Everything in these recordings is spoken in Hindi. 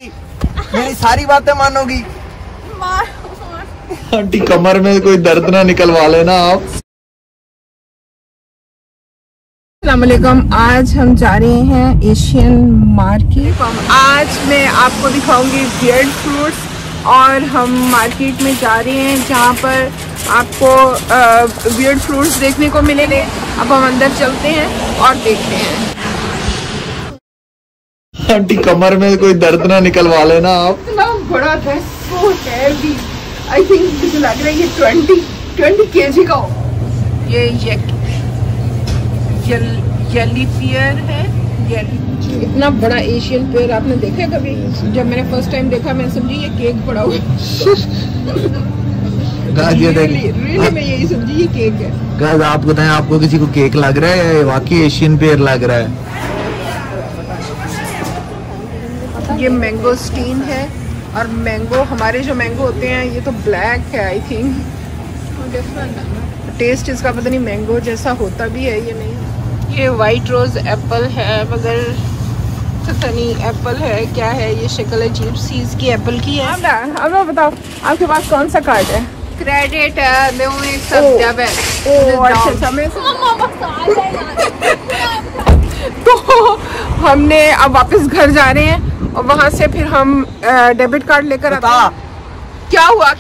मेरी सारी बातें मानोगी? आंटी कमर में कोई दर्द ना निकलवा लेना आप। अस्सलामुअलैकुम। आज हम जा रहे हैं एशियन मार्केट। आज मैं आपको दिखाऊंगी बियर्ड फ्रूट्स और हम मार्केट में जा रहे हैं जहाँ पर आपको बियर्ड फ्रूट्स देखने को मिलेंगे। अब हम अंदर चलते हैं और देखते हैं। आंटी कमर में कोई दर्द ना निकलवा लेना आप। इतना बड़ा था, so heavy। I think मुझे लग रहा है ये 20 kg का हो। ये येली पियर है। इतना बड़ा एशियन पेयर आपने देखा है कभी? जब मैंने फर्स्ट टाइम देखा मैंने समझी ये केक पड़ा हुआ है। मैं यही समझी ये केक है। गाइस आप बताएं, आपको किसी को केक लग रहा है या वाकई एशियन पेयर लग रहा है? ये मैंगो स्टीन है और मैंगो, हमारे जो मैंगो होते हैं ये तो ब्लैक है। आई थिंक डिफरेंट है टेस्ट इसका, पता नहीं मैंगो जैसा होता भी है ये नहीं। ये वाइट रोज एप्पल है मगर पता नहीं एप्पल है क्या है, ये शक्ल अजीब सी इसकी एप्पल की है। अब बताओ आपके पास कौन सा कार्ड है? क्रेडिट है, सब तो हमने अब वापस घर जा रहे हैं और वहाँ से फिर हम डेबिट कार्ड लेकर आते हैं। क्या हुआ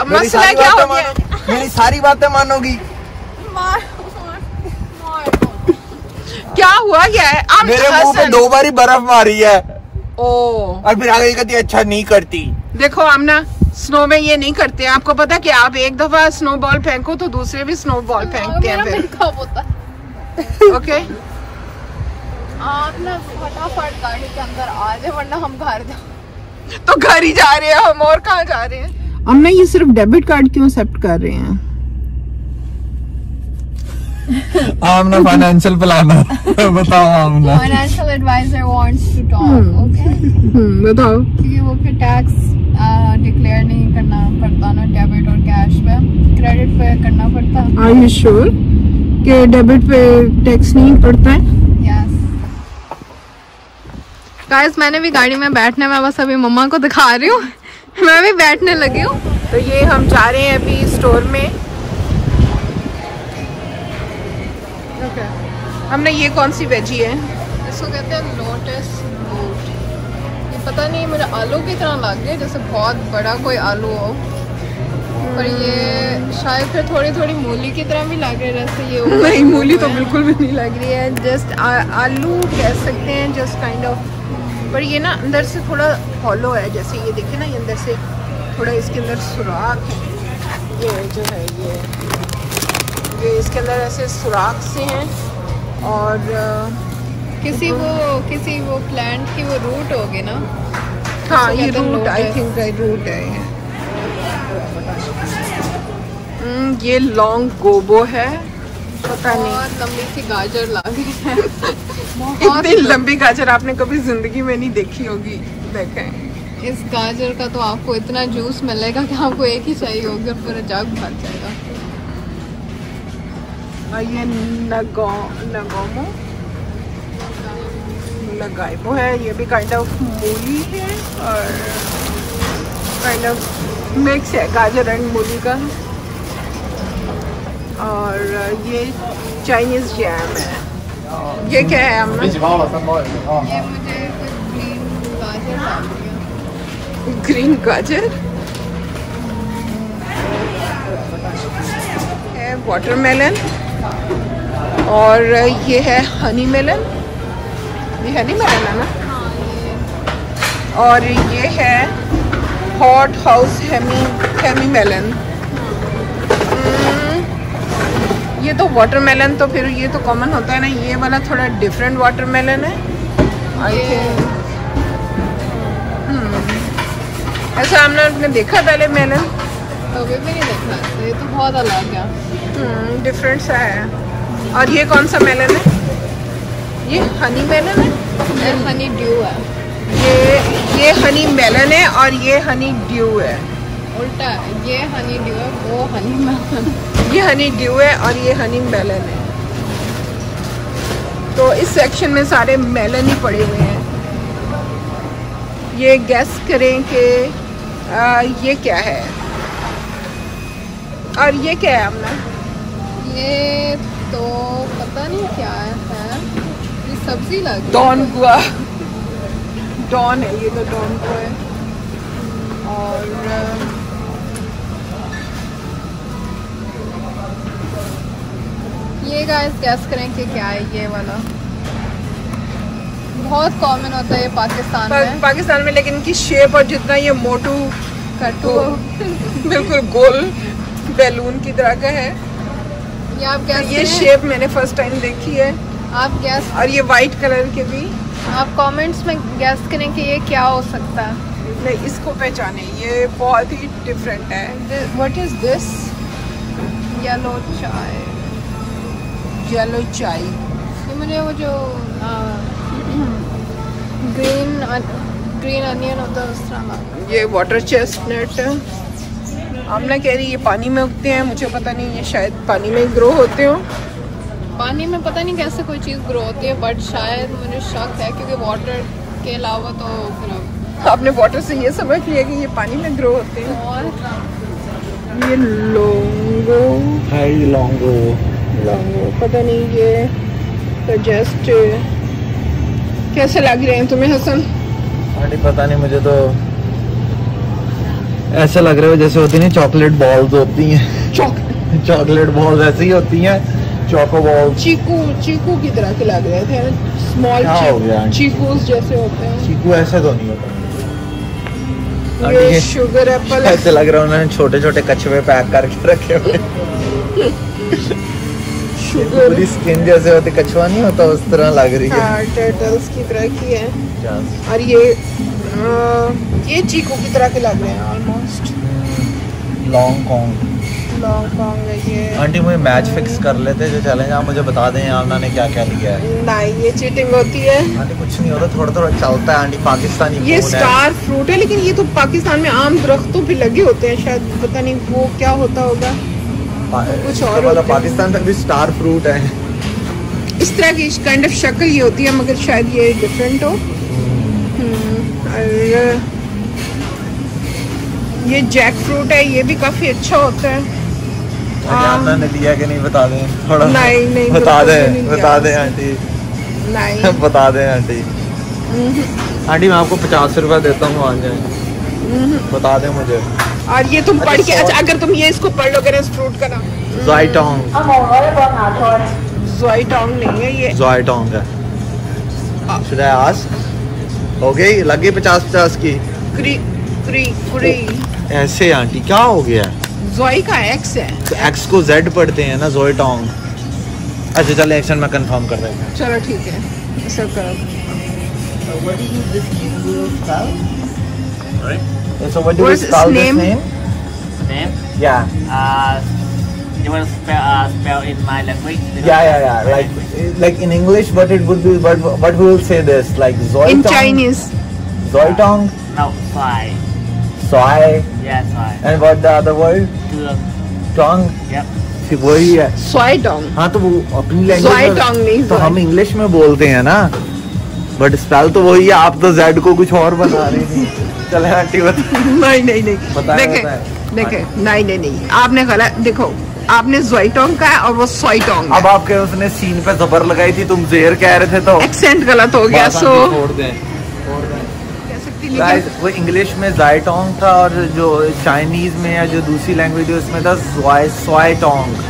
मसला क्या हो गया? मेरी सारी बातें मानोगी? क्या हुआ क्या है? आप मेरे मुंह पे 2 बारी बर्फ मारी है और फिर आगे कहती अच्छा नहीं करती। देखो आमना, स्नो में ये नहीं करते। आपको पता कि आप एक दफा स्नो बॉल फेंको तो दूसरे भी स्नो बॉल फेंकते हैं फिर। ओके आप ना फटाफट गाड़ी के अंदर आ जाए वरना हम घर जाओ। तो घर ही जा रहे हैं हम, और कहाँ जा रहे हैं? हम ना ये सिर्फ डेबिट कार्ड क्यों एक्सेप्ट कर रहे हैं? आमना फाइनेंशियल प्लान बताओ Aamna. Financial advisor wants to talk. Okay बताओ। क्योंकि वो फिर टैक्स डिक्लेयर नहीं करना पड़ता ना डेबिट और कैश पे, क्रेडिट पे करना पड़ता। आर यू श्योर कि डेबिट पे टैक्स नहीं पड़ता है? गाइस मैंने भी गाड़ी में बैठने में बस अभी मम्मा को दिखा रही हूँ, मैं भी बैठने लगी हूँ। तो ये हम जा रहे हैं अभी स्टोर में। हमने ये कौन सी वेजी है? इसको कहते हैं लोटस रूट। ये पता नहीं मेरे आलू की तरह लग रही है, जैसे बहुत बड़ा कोई आलू हो, पर ये शायद फिर थोड़ी थोड़ी मूली की तरह भी लग रही है जैसे ये। नहीं, मूली तो बिल्कुल भी नहीं लग रही है, जस्ट आलू कह सकते हैं, जस्ट काइंड ऑफ। पर ये ना अंदर से थोड़ा हॉलो है, जैसे ये देखे ना, ये अंदर से थोड़ा इसके अंदर सुराख है। ये जो है ये इसके अंदर ऐसे सुराख से हैं और किसी वो प्लांट की वो रूट होगी ना। हाँ ये रूट, आई थिंक रूट है ये लॉन्ग गोबो है, पता नहीं। बहुत लंबी सी गाजर लग रही है। इतनी लंबी गाजर आपने कभी जिंदगी में नहीं देखी होगी। देखें इस गाजर का तो आपको इतना जूस मिलेगा कि आपको एक ही चाहिए होगी और पूरा जग भर जाएगा। और ये नगाइमो है, ये भी काइंड ऑफ मूली है और काइंड ऑफ मिक्स है गाजर एंड मूली का। और ये चाइनीज जैम है। ये क्या है? हमने ये मुझे ग्रीन गाजर लग रही है। ग्रीन गाजर है, वाटरमेलन और ये है हनी मेलन। ये हनी मेलन है ना? और ये है हॉट हाउस हेमी मेलन। ये तो वाटरमेलन, तो फिर ये तो कॉमन होता है ना, ये वाला थोड़ा डिफरेंट वाटरमेलन है आई थिंक। ऐसा आपने देखा पहले मेलन? कभी भी नहीं देखा, ये तो बहुत अलग है, डिफरेंट सा है। और ये कौन सा मेलन है? ये हनी मेलन है, ये हनी ड्यू है। ये हनी मेलन है और ये हनी ड्यू है। उल्टा है, ये हनी ड्यू है, वो हनी मेलन। ये हनी ड्यू है और ये हनी मेलन है। तो इस सेक्शन में सारे मेलन ही पड़े हुए हैं। ये गैस करें कि ये क्या है और ये क्या है हमने। ये तो पता नहीं क्या है, ये सब्जी लग डॉन गुआ, डॉन है ये तो, डॉन गुआ है। और ये गाइस गैस करें कि क्या है ये वाला। बहुत कॉमन होता है ये पाकिस्तान में। पाकिस्तान में, लेकिन इनकी शेप और जितना ये मोटू कट्टू बिल्कुल गोल बैलून की तरह का है। ये आप गैस ये शेप मैंने फर्स्ट टाइम देखी है। आप गैस, और ये वाइट कलर के भी। आप कमेंट्स में गैस करें कि ये क्या हो सकता है। नहीं, इसको पहचाने, ये बहुत ही डिफरेंट है। What is this? येलो चाय। येलो चाय। ये मुझे वो जो ग्रीन अनियन होता है उस तरह लगा। ये वाटर चेस्टनट है। आमना कह रही ये पानी में उगते हैं, मुझे पता नहीं, ये शायद पानी में ग्रो होते हो। पानी में पता नहीं कैसे कोई चीज़ ग्रो होती है, बट शायद मुझे शक है क्योंकि वाटर के अलावा तो फिर आपने वाटर से ये समझ लिया कि ये पानी में ग्रो होते हैं। और ये लोंगो, हाई लॉन्गो, लोंगो पता नहीं ये तो जस्ट कैसे लग रहे हैं तुम्हें हसन? आंटी पता नहीं, मुझे तो ऐसा लग रहा है जैसे होती नहीं चॉकलेट बॉल्स होती हैं। चॉकलेट बॉल्स ऐसी ही होती हैं, चोको बॉल। चीकू की तरह के लग रहे थे, स्मॉल चीकूस जैसे होते हैं। चीकू ऐसे तो नहीं होता। ये शुगर एप्पल ऐसे लग रहा है उन्होंने छोटे छोटे कछुए पैक करके रखे हुए। शुगर, पूरी स्किन जैसे होती, कछुआ नहीं होता उस तरह लग रही है। हाँ, टर्टल्स की तरह की है। Yes. और ये चीकू की तरह के लग रहे हैं almost. Long Kong. Long Kong है ये। आंटी मुझे मैच फिक्स कर लेते जो चैलेंज, आप मुझे बता दें आमना ने क्या क्या लिया है। नहीं, ये चीटिंग होती है। आंटी कुछ नहीं होता, थोड़ा थोड़ा चलता है आंटी, पाकिस्तानी ये खून है। स्टार फ्रूट है, लेकिन ये तो पाकिस्तान में आम दरख्तों पे लगे होते हैं शायद, पता नहीं वो क्या होता होगा। कुछ और मतलब होते हैं। पाकिस्तान में भी स्टार फ्रूट है। इस तरह की काइंड ऑफ शक्ल ये होती है, मगर शायद ये डिफरेंट हो। और ये जैक फ्रूट है, ये भी काफी अच्छा होता है। आमना ने लिया कि नहीं बता दें थोड़ा। नहीं, बता बिल्कुल भी दें, नहीं बता लिया। दें आंटी, नहीं बता दें आंटी। आंटी मैं आपको 50 रुपए देता हूँ, आ जाए, बता दें मुझे। और ये तुम पढ़ के, अच्छा, अच्छा अगर तुम ये इसको पढ़ लोगे ना, इस फ्रूट का नाम ज़ाइटोंग। ज़ाइटोंग नहीं है ये। ज़ाइटोंग है। Should I ask? हो गई, लगी 50-50 की। क्री ऐसे आंटी क्या हो गया? ज़ोई का एक्स है। तो एक्स को जेड पढ़ते हैं ना, ज़ोइटोंग। अच्छा चल, एक्शन में कंफर्म कर रहे हैं। चलो ठीक है, ऐसा करो। So what do What we is its spell this name? name? Name? Yeah. You want to spell in my language? Yeah. Like in English, what it would be? What we will say this? Like Zoitong. In Chinese, Zoitong, No, Soy. Soy, Yeah, Soy. and what the other word? Tương. Tong. Yep. फिर वही है। Soidong। हाँ तो वो अपनी Zoitong लैंग्वेज नहीं, तो Zoy। हम इंग्लिश में बोलते हैं ना, बट स्पेल तो वही है। आप तो जेड को कुछ और बना रही थी। चले आंटी बता। नहीं बताएं, देखे नहीं, आपने गलत, देखो आपने ज़ोइटोंग का है और वो सोइटोंग अब आपके उसने सीन पे जबर लगाई थी, तुम जेर कह रहे थे तो एक्सेंट गलत हो गया। बात सो आंटी छोड़ दें। कह सकती Guys, लेकिन वो इंग्लिश में ज़ाइटोंग था और जो चाइनीज में या जो दूसरी लैंग्वेज है उसमें था स्वाइटोंग।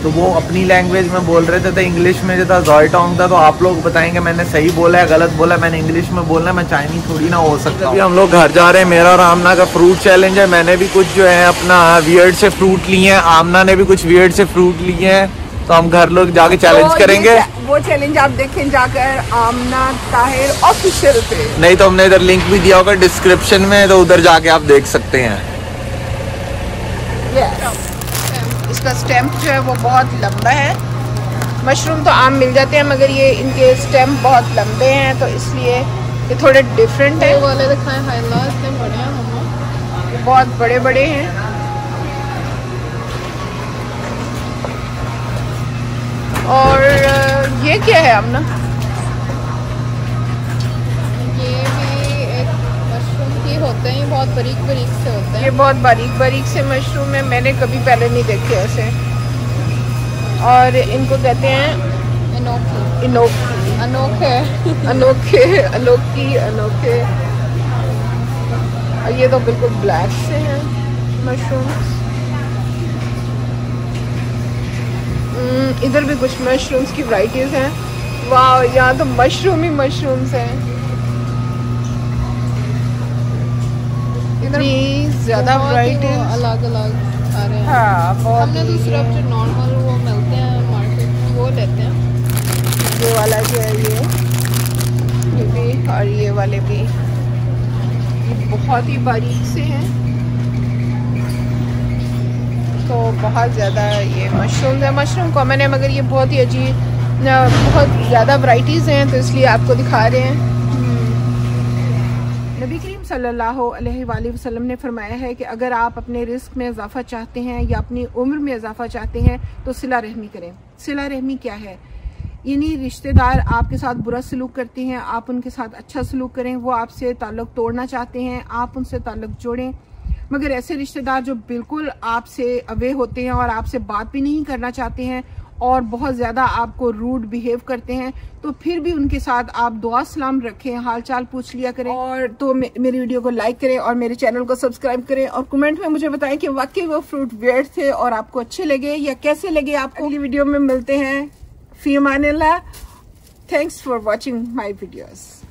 तो वो अपनी लैंग्वेज में बोल रहे थे, तो इंग्लिश में जो था ज़ाइटोंग था। तो आप लोग बताएंगे मैंने सही बोला है गलत बोला, मैंने इंग्लिश में बोलना है, मैं चाइनीज थोड़ी ना हो सकता। अभी हम लोग घर जा रहे हैं, मेरा और आमना का फ्रूट चैलेंज है। मैंने भी कुछ जो है अपना वियर्ड से फ्रूट लिए हैं, आमना ने भी कुछ वियर्ड से फ्रूट लिए हैं। तो हम घर लोग जाके चैलेंज करेंगे। वो चैलेंज आप देखें जाकर आमना ताहिर ऑफिशियल पे। नहीं तो हमने इधर लिंक भी दिया होगा डिस्क्रिप्शन में, तो उधर जाके आप देख सकते हैं। इसका स्टेम्प जो है वो बहुत लंबा है। मशरूम तो आम मिल जाते हैं, मगर ये इनके स्टेम्प बहुत लंबे हैं, तो इसलिए ये थोड़े डिफरेंट है। वो वाले दिखाएं, हाइला इतने बड़े हैं मम्मा। ये बहुत बड़े बड़े हैं। और ये क्या है अपना? ये भी एक होते हैं, ये बहुत बारीक बारीक से होते हैं। ये बहुत बारीक बारीक से मशरूम है, मैंने कभी पहले नहीं देखे ऐसे। और इनको कहते हैं अनोखी, अनोखे अनोखे अनोखी, अनोखे। और ये तो बिल्कुल ब्लैक से हैं मशरूम्स। इधर भी कुछ मशरूम्स की वैरायटीज हैं। वाह, यहाँ तो मशरूम ही मशरूम्स हैं। इतनी ज्यादा वैरायटीज, अलग अलग आ रहे हैं। हाँ बहुत। हमने तो सिर्फ जो नॉर्मल वो मिलते हैं मार्केट में वो लेते हैं। ये वाला जो है ये भी, और ये वाले भी, ये बहुत ही बारीक से हैं। तो बहुत ज़्यादा ये मशरूम है, मशरूम कॉमन है, मगर ये बहुत ही अजीब, बहुत ज़्यादा वैरायटीज़ हैं, तो इसलिए आपको दिखा रहे हैं। नबी करीम सल्लल्लाहु अलैहि वसल्लम ने फरमाया है कि अगर आप अपने रिस्क में इजाफा चाहते हैं या अपनी उम्र में इजाफा चाहते हैं तो सिला रहमी करें। सिला रहमी क्या है? यानी रिश्तेदार आपके साथ बुरा सलूक करते हैं, आप उनके साथ अच्छा सलूक करें। वो आपसे ताल्लुक तोड़ना चाहते हैं, आप उनसे ताल्लुक जोड़ें। मगर ऐसे रिश्तेदार जो बिल्कुल आपसे अवे होते हैं और आपसे बात भी नहीं करना चाहते हैं और बहुत ज़्यादा आपको रूड बिहेव करते हैं, तो फिर भी उनके साथ आप दुआ सलाम रखें, हाल चाल पूछ लिया करें। और तो मेरी वीडियो को लाइक करें और मेरे चैनल को सब्सक्राइब करें और कमेंट में मुझे बताएं कि वाकई वो फ्रूट वियर्ड थे और आपको अच्छे लगे या कैसे लगे आपको। अगली वीडियो में मिलते हैं। फी अमानिल्लाह। Thanks for watching my videos.